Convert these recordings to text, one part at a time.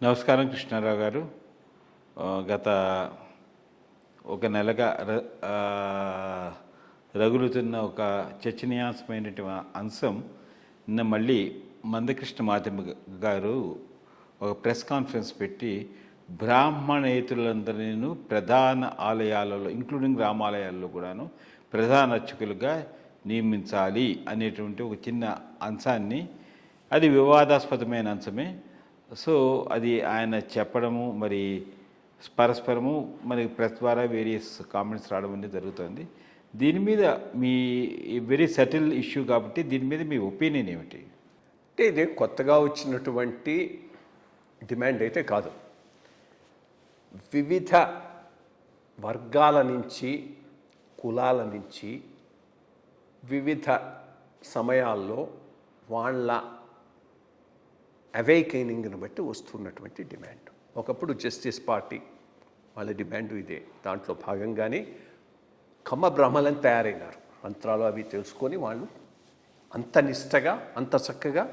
నమస్కారం కృష్ణారావు గారు. గత ఒక నెలగా రగులుతున్న ఒక చర్చనీయాంశమైనటువంటి అంశం నిన్న మళ్ళీ మందకృష్ణ మాదిగ గారు ఒక ప్రెస్ కాన్ఫరెన్స్ పెట్టి బ్రాహ్మణేతరులందరినీ ప్రధాన ఆలయాలలో ఇంక్లూడింగ్ రామాలయాల్లో కూడాను ప్రధాన అర్చకులుగా నియమించాలి అనేటువంటి ఒక చిన్న అంశాన్ని, అది వివాదాస్పదమైన అంశమే. సో అది ఆయన చెప్పడము, మరి పరస్పరము మరి ప్రెస్ ద్వారా వేరియస్ కామెంట్స్ రావడం అనేది జరుగుతుంది. దీని మీద మీ వెరీ సెటిల్ ఇష్యూ కాబట్టి దీని మీద మీ ఒపీనియన్ ఏమిటి? అంటే ఇది కొత్తగా వచ్చినటువంటి డిమాండ్ అయితే కాదు. వివిధ వర్గాల నుంచి, కులాల నుంచి వివిధ సమయాల్లో వాళ్ళ అవేకెనింగ్ని బట్టి వస్తున్నటువంటి డిమాండ్. ఒకప్పుడు జస్టిస్ పార్టీ వాళ్ళ డిమాండ్ ఇదే. దాంట్లో భాగంగానే కమ్మ బ్రాహ్మణులను తయారైనారు. మంత్రాలు అవి తెలుసుకొని వాళ్ళు అంత నిష్టగా, అంత చక్కగా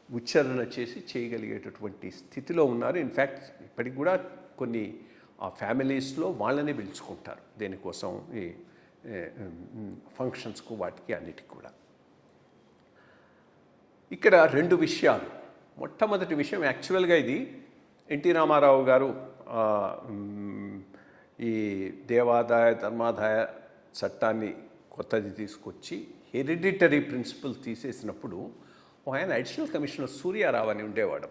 ఉచ్చారణ చేసి చేయగలిగేటటువంటి స్థితిలో ఉన్నారు. ఇన్ఫ్యాక్ట్ ఇప్పటికి కూడా కొన్ని ఆ ఫ్యామిలీస్లో వాళ్ళని పిలుచుకుంటారు దేనికోసం, ఈ ఫంక్షన్స్కు, వాటికి అన్నిటికి కూడా. ఇక్కడ రెండు విషయాలు. మొట్టమొదటి విషయం, యాక్చువల్గా ఇది ఎన్టీ రామారావు గారు ఈ దేవాదాయ ధర్మాదాయ చట్టాన్ని కొత్తది తీసుకొచ్చి హెరిడిటరీ ప్రిన్సిపల్ తీసేసినప్పుడు ఆయన అడిషనల్ కమిషనర్ సూర్యారావు అని ఉండేవాడు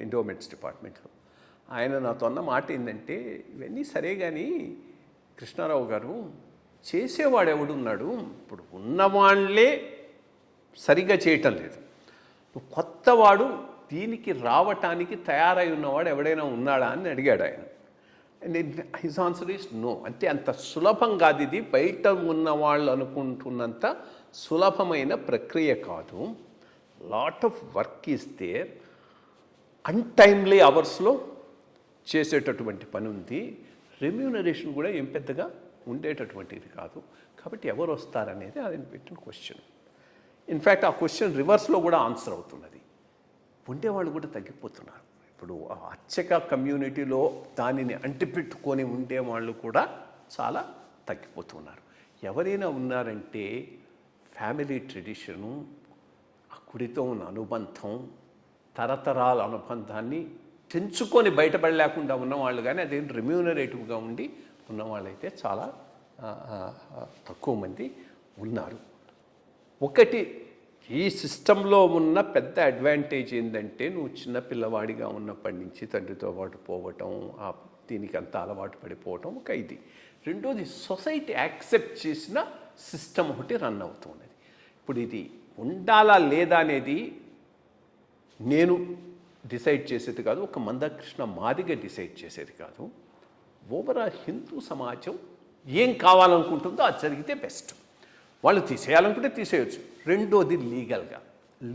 ఎండోమెంట్స్ డిపార్ట్మెంట్లో. ఆయన నాతో అన్న మాట ఏంటంటే, ఇవన్నీ సరే కానీ కృష్ణారావు గారు, చేసేవాడు ఎవడున్నాడు, ఇప్పుడు ఉన్నవాళ్లే సరిగ్గా చేయటం లేదు, కొత్తవాడు దీనికి రావటానికి తయారై ఉన్నవాడు ఎవడైనా ఉన్నాడా అని అడిగాడు ఆయన. And his answer is no. అంటే అంత సులభం కాదు ఇది, బయట ఉన్న వాళ్ళు అనుకుంటున్నంత సులభమైన ప్రక్రియ కాదు. Lot of work is there. Untimely అవర్స్లో చేసేటటువంటి పని ఉంది. రెమ్యూనరేషన్ కూడా ఏం పెద్దగా ఉండేటటువంటిది కాదు. కాబట్టి ఎవరు వస్తారనేది అది పెట్టిన క్వశ్చన్. ఇన్ఫ్యాక్ట్ ఆ క్వశ్చన్ రివర్స్లో కూడా ఆన్సర్ అవుతున్నది. ఉండేవాళ్ళు కూడా తగ్గిపోతున్నారు. ఇప్పుడు ఆ అర్చక కమ్యూనిటీలో దానిని అంటిపెట్టుకొని ఉండేవాళ్ళు కూడా చాలా తగ్గిపోతున్నారు. ఎవరైనా ఉన్నారంటే ఫ్యామిలీ ట్రెడిషను, ఆ గుడితో ఉన్న అనుబంధం, తరతరాల అనుబంధాన్ని తెంచుకొని బయటపడలేకుండా ఉన్నవాళ్ళు, కానీ అదేం రెమ్యూనరేటివ్గా ఉండి ఉన్నవాళ్ళైతే చాలా తక్కువ మంది ఉన్నారు. ఒకటి, ఈ సిస్టంలో ఉన్న పెద్ద అడ్వాంటేజ్ ఏంటంటే, నువ్వు చిన్నపిల్లవాడిగా ఉన్నప్పటి నుంచి తండ్రితో పాటు పోవటం, దీనికి అంతా అలవాటు పడిపోవటం ఒక ఇది. రెండోది, సొసైటీ యాక్సెప్ట్ చేసిన సిస్టమ్ ఒకటి రన్ అవుతున్నది. ఇప్పుడు ఇది ఉండాలా లేదా అనేది నేను డిసైడ్ చేసేది కాదు, ఒక మందకృష్ణ మాదిగ డిసైడ్ చేసేది కాదు. ఓవరాల్ హిందూ సమాజం ఏం కావాలనుకుంటుందో అది జరిగితే బెస్ట్. వాళ్ళు తీసేయాలనుకుంటే తీసేయచ్చు. రెండోది,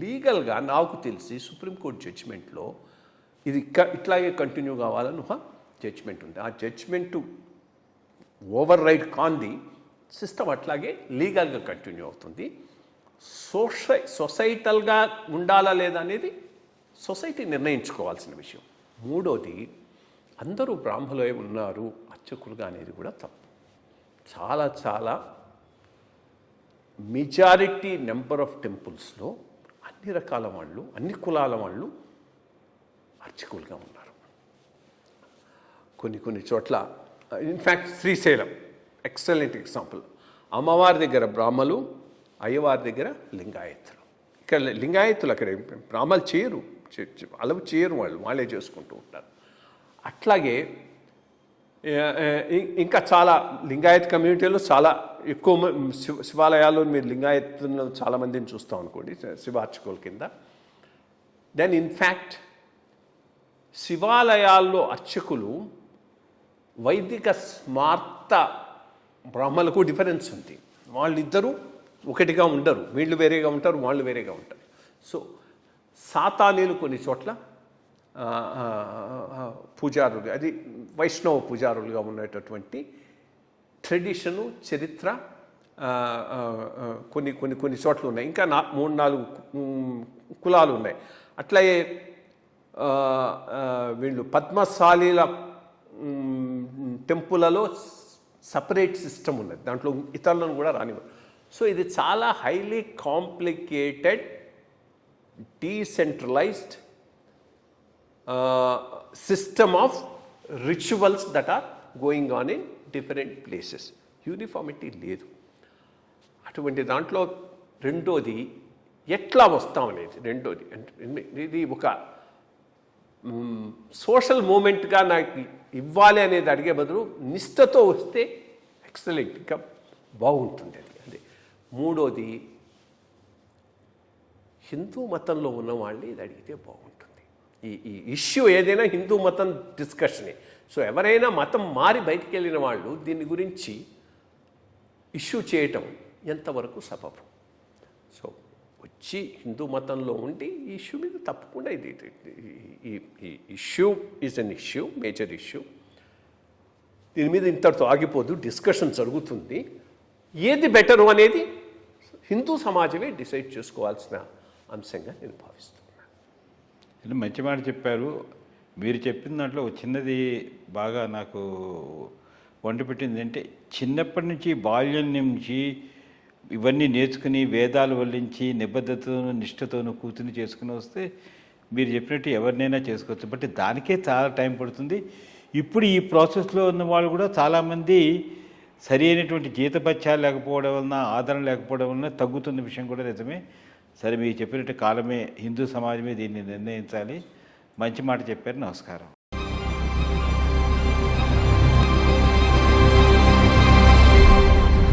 లీగల్గా నాకు తెలిసి సుప్రీంకోర్టు జడ్జిమెంట్లో ఇది ఇట్లాగే కంటిన్యూ కావాలని ఒక జడ్జిమెంట్ ఉంది. ఆ జడ్జిమెంటు ఓవర్ రైడ్ కాంది సిస్టమ్ అట్లాగే లీగల్గా కంటిన్యూ అవుతుంది. సొసైటల్గా ఉండాలా లేదా అనేది సొసైటీ నిర్ణయించుకోవాల్సిన విషయం. మూడోది, అందరూ బ్రాహ్మణులే ఉన్నారు అర్చకులుగా అనేది కూడా తప్పు. చాలా మెజారిటీ నెంబర్ ఆఫ్ టెంపుల్స్లో అన్ని రకాల వాళ్ళు, అన్ని కులాల వాళ్ళు అర్చకులుగా ఉన్నారు. కొన్ని చోట్ల, ఇన్ఫ్యాక్ట్ శ్రీశైలం ఎక్సలెంట్ ఎగ్జాంపుల్. అమ్మవారి దగ్గర బ్రాహ్మలు, అయ్యవారి దగ్గర లింగాయతులు. ఇక్కడ లింగాయతులు అక్కడ బ్రాహ్మలు చేయరు, అలవు చేయరు, వాళ్ళే చేసుకుంటూ ఉంటారు. అట్లాగే ఇంకా చాలా లింగాయత్ కమ్యూనిటీలో చాలా ఎక్కువ శివాలయాల్లో మీరు లింగాయత్తులను చాలామందిని చూస్తాం అనుకోండి, శివార్చకుల కింద. దెన్ ఇన్ఫ్యాక్ట్ శివాలయాల్లో అర్చకులు వైదిక స్మార్త బ్రాహ్మణులకు డిఫరెన్స్ ఉంది. వాళ్ళిద్దరూ ఒకటిగా ఉండరు, వీళ్ళు వేరేగా ఉంటారు, వాళ్ళు వేరేగా ఉంటారు. సో సాతానీలు కొన్ని చోట్ల పూజారులు, అది వైష్ణవ పూజారులుగా ఉండేటటువంటి ట్రెడిషను, చరిత్ర కొన్ని చోట్ల ఉన్నాయి. ఇంకా 3-4 కులాలు ఉన్నాయి. అట్లాగే వీళ్ళు పద్మశాలీల టెంపులలో సపరేట్ సిస్టమ్ ఉన్నది, దాంట్లో ఇతరులను కూడా రానివ్వరు. సో ఇది చాలా highly complicated decentralised system of rituals that are going on in different places. Uniformity లేదు. అటువంటి దాంట్లో రెండోది ఎట్లా వస్తామనేది రెండోది. ఇది ఒక సోషల్ మూమెంట్గా నాకు ఇవ్వాలి అనేది అడిగే బదులు నిష్ఠతో వస్తే ఎక్సలెంట్, ఇంకా బాగుంటుంది అది. అదే మూడోది, హిందూ మతంలో ఉన్న వాళ్ళని ఇది అడిగితే బాగుంటుంది. ఈ ఇష్యూ ఏదైనా హిందూ మతం డిస్కషనే. సో ఎవరైనా మతం మారి బయటికి వెళ్ళిన వాళ్ళు దీని గురించి ఇష్యూ చేయటం ఎంతవరకు సబబు. సో వచ్చి హిందూ మతంలో ఉండి ఈ ఇష్యూ మీద తప్పకుండా ఈ issue is an issue, major issue. దీని మీద ఇంతటితో ఆగిపోదు, డిస్కషన్ జరుగుతుంది. ఏది బెటరు అనేది హిందూ సమాజమే డిసైడ్ చేసుకోవాల్సిన అంశంగా నేను భావిస్తున్నాను. మంచి మాట చెప్పారు. మీరు చెప్పిన దాంట్లో ఒక చిన్నది బాగా నాకు వంట పెట్టింది అంటే, చిన్నప్పటి నుంచి బాల్యం నుంచి ఇవన్నీ నేర్చుకుని వేదాలు వల్లించి నిబద్ధతను నిష్ఠతోనూ కూతుని చేసుకుని వస్తే మీరు చెప్పినట్టు ఎవరినైనా చేసుకోవచ్చు. బట్ దానికే చాలా టైం పడుతుంది. ఇప్పుడు ఈ ప్రాసెస్లో ఉన్న వాళ్ళు కూడా చాలామంది సరి అయినటువంటి జీతభత్యాలు లేకపోవడం వలన, ఆదరణ లేకపోవడం వలన తగ్గుతున్న విషయం కూడా నిజమే. సరే, మీరు చెప్పినట్టు కాలమే, హిందూ సమాజమే దీన్ని నిర్ణయించాలి. మంచి మాట చెప్పారు. నమస్కారం.